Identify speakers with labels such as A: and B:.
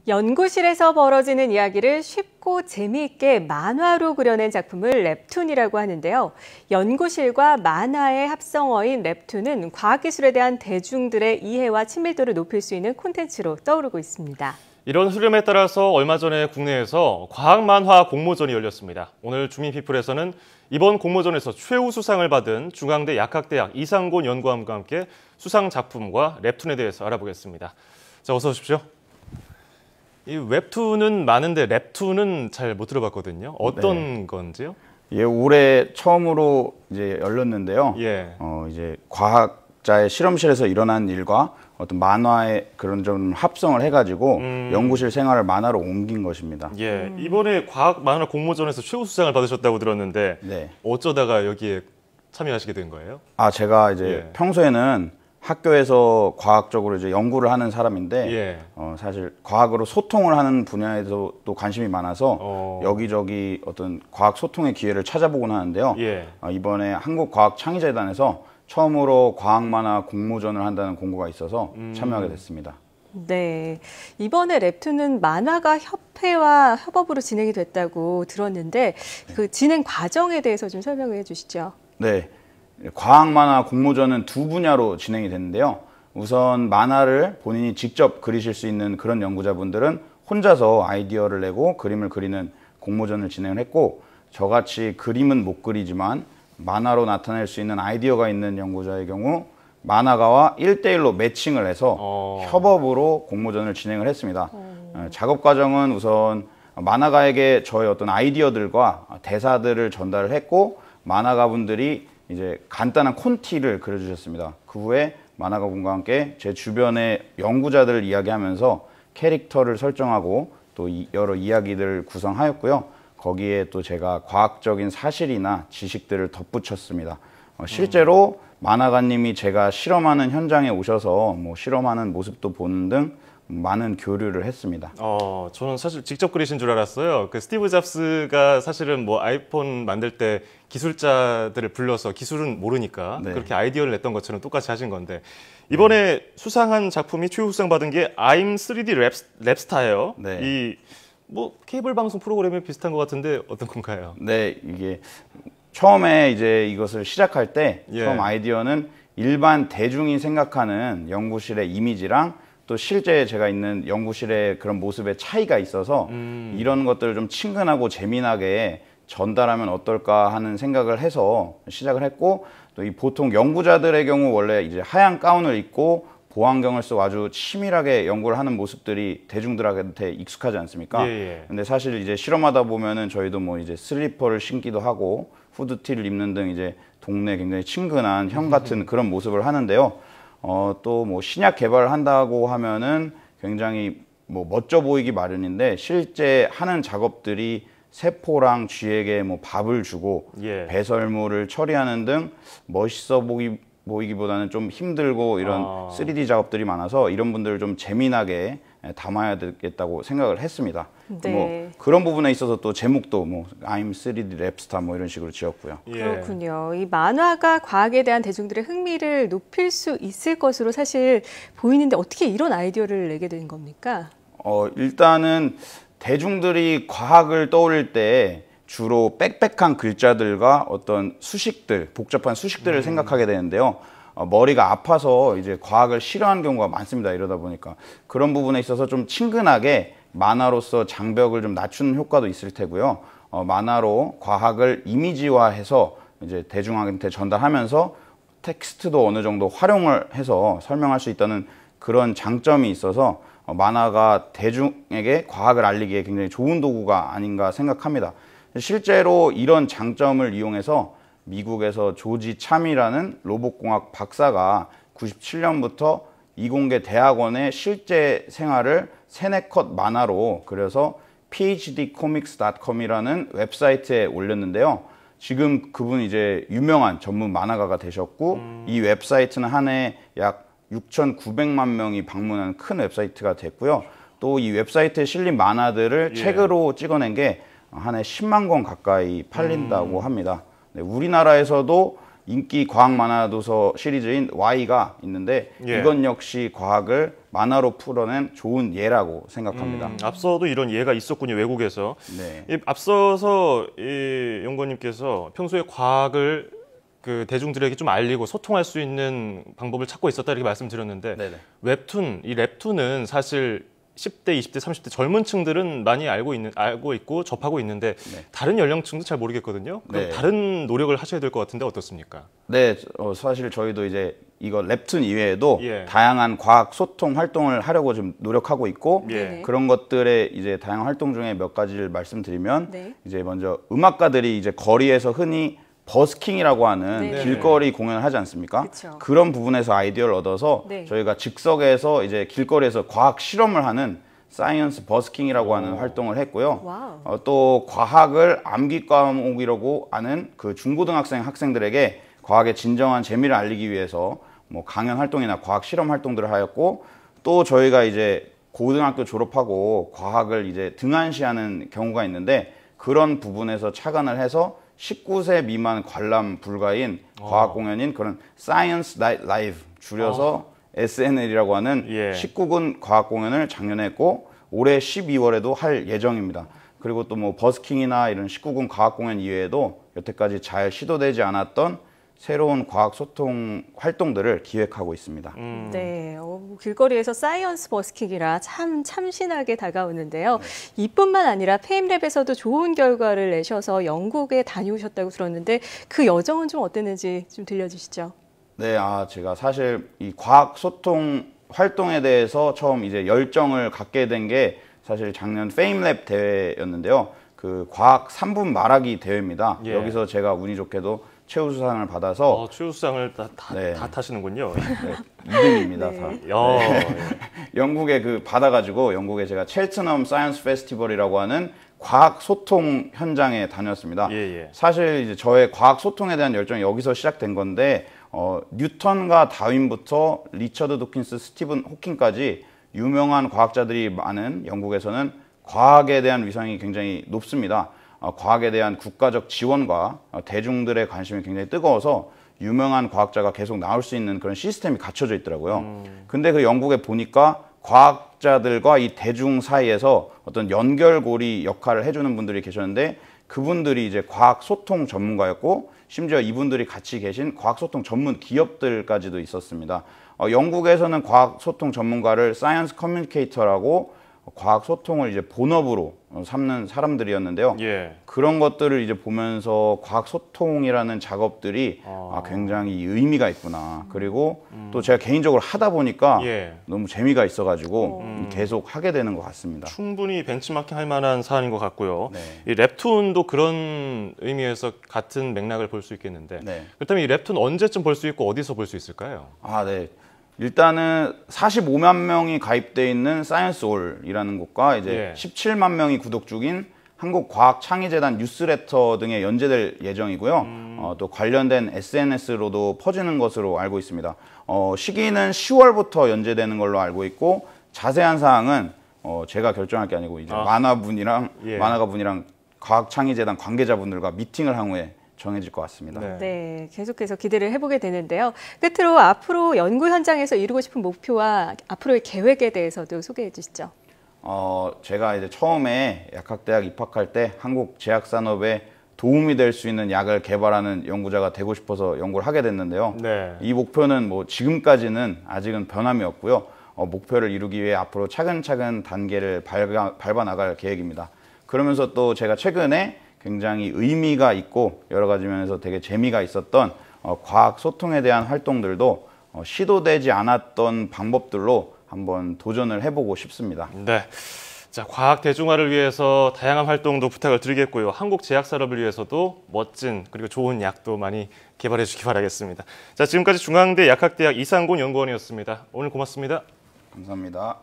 A: 연구실에서 벌어지는 이야기를 쉽고 재미있게 만화로 그려낸 작품을 랩툰이라고 하는데요. 연구실과 만화의 합성어인 랩툰은 과학기술에 대한 대중들의 이해와 친밀도를 높일 수 있는 콘텐츠로 떠오르고 있습니다.
B: 이런 흐름에 따라서 얼마 전에 국내에서 과학만화 공모전이 열렸습니다. 오늘 주민피플에서는 이번 공모전에서 최우수상을 받은 중앙대 약학대학 이상곤 연구원과 함께 수상 작품과 랩툰에 대해서 알아보겠습니다. 자, 어서 오십시오. 이 웹툰은 많은데 랩툰은 잘 못 들어봤거든요. 어떤 건지요?
C: 예, 올해 처음으로 이제 열렸는데요.
B: 예.
C: 이제 과학자의 실험실에서 일어난 일과 어떤 만화의 그런 좀 합성을 해가지고 연구실 생활을 만화로 옮긴 것입니다.
B: 예. 이번에 과학 만화 공모전에서 최우수상을 받으셨다고 들었는데
C: 네.
B: 어쩌다가 여기에 참여하시게 된 거예요?
C: 제가 이제 평소에는 학교에서 과학적으로 이제 연구를 하는 사람인데 사실 과학으로 소통을 하는 분야에도 또 관심이 많아서 여기저기 어떤 과학 소통의 기회를 찾아보곤 하는데요. 이번에 한국과학창의재단에서 처음으로 과학 만화 공모전을 한다는 공고가 있어서 참여하게 됐습니다.
A: 네, 이번에 랩툰은 만화가 협회와 협업으로 진행이 됐다고 들었는데 그 진행 과정에 대해서 좀 설명을 해주시죠.
C: 네. 과학 만화 공모전은 두 분야로 진행이 됐는데요. 우선 만화를 본인이 직접 그리실 수 있는 그런 연구자분들은 혼자서 아이디어를 내고 그림을 그리는 공모전을 진행을 했고, 저같이 그림은 못 그리지만 만화로 나타낼 수 있는 아이디어가 있는 연구자의 경우 만화가와 1대1로 매칭을 해서 협업으로 공모전을 진행을 했습니다. 작업 과정은 우선 만화가에게 저의 어떤 아이디어들과 대사들을 전달을 했고, 만화가분들이 이제 간단한 콘티를 그려주셨습니다. 그 후에 만화가분과 함께 제 주변의 연구자들을 이야기하면서 캐릭터를 설정하고 또 여러 이야기들을 구성하였고요. 거기에 또 제가 과학적인 사실이나 지식들을 덧붙였습니다. 실제로 만화가님이 제가 실험하는 현장에 오셔서 뭐 실험하는 모습도 보는 등 많은 교류를 했습니다.
B: 저는 사실 직접 그리신 줄 알았어요. 그 스티브 잡스가 사실은 뭐 아이폰 만들 때 기술자들을 불러서 기술은 모르니까 그렇게 아이디어를 냈던 것처럼 똑같이 하신 건데 이번에 수상한 작품이 최우수상 받은 게 I'm 3D 랩스타예요. 이 뭐 케이블 방송 프로그램에 비슷한 것 같은데 어떤 건가요?
C: 네, 이게 처음에 이제 이것을 시작할 때 처음 아이디어는 일반 대중이 생각하는 연구실의 이미지랑 또 실제 제가 있는 연구실의 그런 모습의 차이가 있어서 이런 것들을 좀 친근하고 재미나게 전달하면 어떨까 하는 생각을 해서 시작을 했고, 또 이 보통 연구자들의 경우 원래 이제 하얀 가운을 입고 보안경을 쓰고 아주 치밀하게 연구를 하는 모습들이 대중들한테 익숙하지 않습니까? 근데 사실 이제 실험하다 보면은 저희도 뭐 이제 슬리퍼를 신기도 하고 후드티를 입는 등 이제 동네 굉장히 친근한 형 같은 그런 모습을 하는데요. 또 뭐 신약 개발을 한다고 하면은 굉장히 뭐 멋져 보이기 마련인데 실제 하는 작업들이 세포랑 쥐에게 뭐 밥을 주고 배설물을 처리하는 등 멋있어 보이기보다는 좀 힘들고 이런 3D 작업들이 많아서 이런 분들을 좀 재미나게 담아야 되겠다고 생각을 했습니다. 뭐 그런 부분에 있어서 또 제목도 뭐 I'm 3D 랩스타 뭐 이런 식으로 지었고요.
A: 그렇군요. 이 만화가 과학에 대한 대중들의 흥미를 높일 수 있을 것으로 사실 보이는데 어떻게 이런 아이디어를 내게 된 겁니까?
C: 일단은 대중들이 과학을 떠올릴 때 주로 빽빽한 글자들과 어떤 수식들, 복잡한 수식들을 생각하게 되는데요. 머리가 아파서 이제 과학을 싫어하는 경우가 많습니다. 이러다 보니까 그런 부분에 있어서 좀 친근하게 만화로서 장벽을 좀 낮추는 효과도 있을 테고요. 만화로 과학을 이미지화해서 이제 대중한테 전달하면서 텍스트도 어느 정도 활용을 해서 설명할 수 있다는 그런 장점이 있어서 만화가 대중에게 과학을 알리기에 굉장히 좋은 도구가 아닌가 생각합니다. 실제로 이런 장점을 이용해서 미국에서 조지 참이라는 로봇공학 박사가 97년부터 이공계 대학원의 실제 생활을 3-4컷 만화로 그려서 phdcomics.com이라는 웹사이트에 올렸는데요. 지금 그분이 이제 유명한 전문 만화가가 되셨고 이 웹사이트는 한 해 약 6,900만 명이 방문한 큰 웹사이트가 됐고요. 또 이 웹사이트에 실린 만화들을 책으로 찍어낸 게 한 해 10만 권 가까이 팔린다고 합니다. 우리나라에서도 인기 과학 만화 도서 시리즈인 Y가 있는데
B: 예.
C: 이건 역시 과학을 만화로 풀어낸 좋은 예라고 생각합니다.
B: 앞서도 이런 예가 있었군요, 외국에서.
C: 네.
B: 앞서서 이 연구원님께서 평소에 과학을 그 대중들에게 좀 알리고 소통할 수 있는 방법을 찾고 있었다 이렇게 말씀드렸는데
C: 네네.
B: 이 웹툰은 사실 10대, 20대, 30대 젊은 층들은 많이 알고 있고 접하고 있는데
C: 네.
B: 다른 연령층도 잘 모르겠거든요. 그럼
C: 네.
B: 다른 노력을 하셔야 될 것 같은데 어떻습니까?
C: 네, 사실 저희도 이제 이거 웹툰 이외에도
B: 예.
C: 다양한 과학 소통 활동을 하려고 좀 노력하고 있고
B: 예.
C: 그런 것들의 이제 다양한 활동 중에 몇 가지를 말씀드리면
A: 네.
C: 이제 먼저 음악가들이 이제 거리에서 흔히 버스킹이라고 하는
A: 네.
C: 길거리 공연을 하지 않습니까?
A: 그쵸.
C: 그런 부분에서 아이디어를 얻어서
A: 네.
C: 저희가 즉석에서 이제 길거리에서 과학 실험을 하는 사이언스 버스킹이라고 하는 활동을 했고요.
A: 와우.
C: 또 과학을 암기 과목이라고 아는 그 중고등학생 학생들에게 과학의 진정한 재미를 알리기 위해서 뭐 강연 활동이나 과학 실험 활동들을 하였고 또 저희가 이제 고등학교 졸업하고 과학을 이제 등한시하는 경우가 있는데 그런 부분에서 착안을 해서 19세 미만 관람 불가인 과학 공연인 그런 사이언스 나이트 라이브 줄여서 SNL이라고 하는
B: 예.
C: 19군 과학 공연을 작년에 했고 올해 12월에도 할 예정입니다. 그리고 또 뭐 버스킹이나 이런 19군 과학 공연 이외에도 여태까지 잘 시도되지 않았던 새로운 과학 소통 활동들을 기획하고 있습니다.
A: 네, 길거리에서 사이언스 버스킹이라 참 참신하게 다가오는데요. 이뿐만 아니라 페임랩에서도 좋은 결과를 내셔서 영국에 다녀오셨다고 들었는데 그 여정은 좀 어땠는지 좀 들려주시죠.
C: 네, 제가 사실 이 과학 소통 활동에 대해서 처음 이제 열정을 갖게 된 게 사실 작년 페임랩 대회였는데요. 그 과학 3분 말하기 대회입니다.
B: 예.
C: 여기서 제가 운이 좋게도 최우수상을 받아서
B: 최우수상을 다
C: 네.
B: 타시는군요.
C: 네, 2등입니다. 다. 영국에 그 받아가지고 영국에 제가 첼트넘 사이언스 페스티벌이라고 하는 과학 소통 현장에 다녔습니다.
B: 예.
C: 사실 이제 저의 과학 소통에 대한 열정이 여기서 시작된 건데 뉴턴과 다윈부터 리처드 도킨스, 스티븐 호킹까지 유명한 과학자들이 많은 영국에서는 과학에 대한 위상이 굉장히 높습니다. 과학에 대한 국가적 지원과 대중들의 관심이 굉장히 뜨거워서 유명한 과학자가 계속 나올 수 있는 그런 시스템이 갖춰져 있더라고요. 근데 그 영국에 보니까 과학자들과 이 대중 사이에서 어떤 연결고리 역할을 해주는 분들이 계셨는데 그분들이 이제 과학 소통 전문가였고 심지어 이분들이 같이 계신 과학 소통 전문 기업들까지도 있었습니다. 영국에서는 과학 소통 전문가를 사이언스 커뮤니케이터라고 과학 소통을 이제 본업으로 삼는 사람들이었는데요.
B: 예.
C: 그런 것들을 이제 보면서 과학 소통이라는 작업들이 굉장히 의미가 있구나. 그리고 또 제가 개인적으로 하다 보니까
B: 예.
C: 너무 재미가 있어가지고 계속 하게 되는 것 같습니다.
B: 충분히 벤치마킹 할 만한 사안인 것 같고요.
C: 네.
B: 이 랩툰도 그런 의미에서 같은 맥락을 볼 수 있겠는데
C: 네.
B: 그렇다면 이 랩툰 언제쯤 볼 수 있고 어디서 볼 수 있을까요?
C: 네. 일단은 45만 명이 가입돼 있는 사이언스홀이라는 곳과 이제
B: 예.
C: 17만 명이 구독 중인 한국과학창의재단 뉴스레터 등에 연재될 예정이고요. 또 관련된 SNS로도 퍼지는 것으로 알고 있습니다. 시기는 10월부터 연재되는 걸로 알고 있고 자세한 사항은 제가 결정할 게 아니고 이제 만화가분이랑 과학창의재단 관계자분들과 미팅을 한 후에 정해질 것 같습니다.
A: 네, 계속해서 기대를 해보게 되는데요. 끝으로 앞으로 연구 현장에서 이루고 싶은 목표와 앞으로의 계획에 대해서도 소개해 주시죠.
C: 제가 이제 처음에 약학대학 입학할 때 한국 제약산업에 도움이 될 수 있는 약을 개발하는 연구자가 되고 싶어서 연구를 하게 됐는데요.
B: 네.
C: 이 목표는 뭐 지금까지는 아직은 변함이 없고요. 목표를 이루기 위해 앞으로 차근차근 단계를 밟아 나갈 계획입니다. 그러면서 또 제가 최근에 굉장히 의미가 있고 여러 가지 면에서 되게 재미가 있었던 과학 소통에 대한 활동들도 시도되지 않았던 방법들로 한번 도전을 해보고 싶습니다.
B: 네. 자, 과학 대중화를 위해서 다양한 활동도 부탁을 드리겠고요. 한국 제약 산업을 위해서도 멋진 그리고 좋은 약도 많이 개발해 주시기 바라겠습니다. 자, 지금까지 중앙대 약학대학 이상곤 연구원이었습니다. 오늘 고맙습니다.
C: 감사합니다.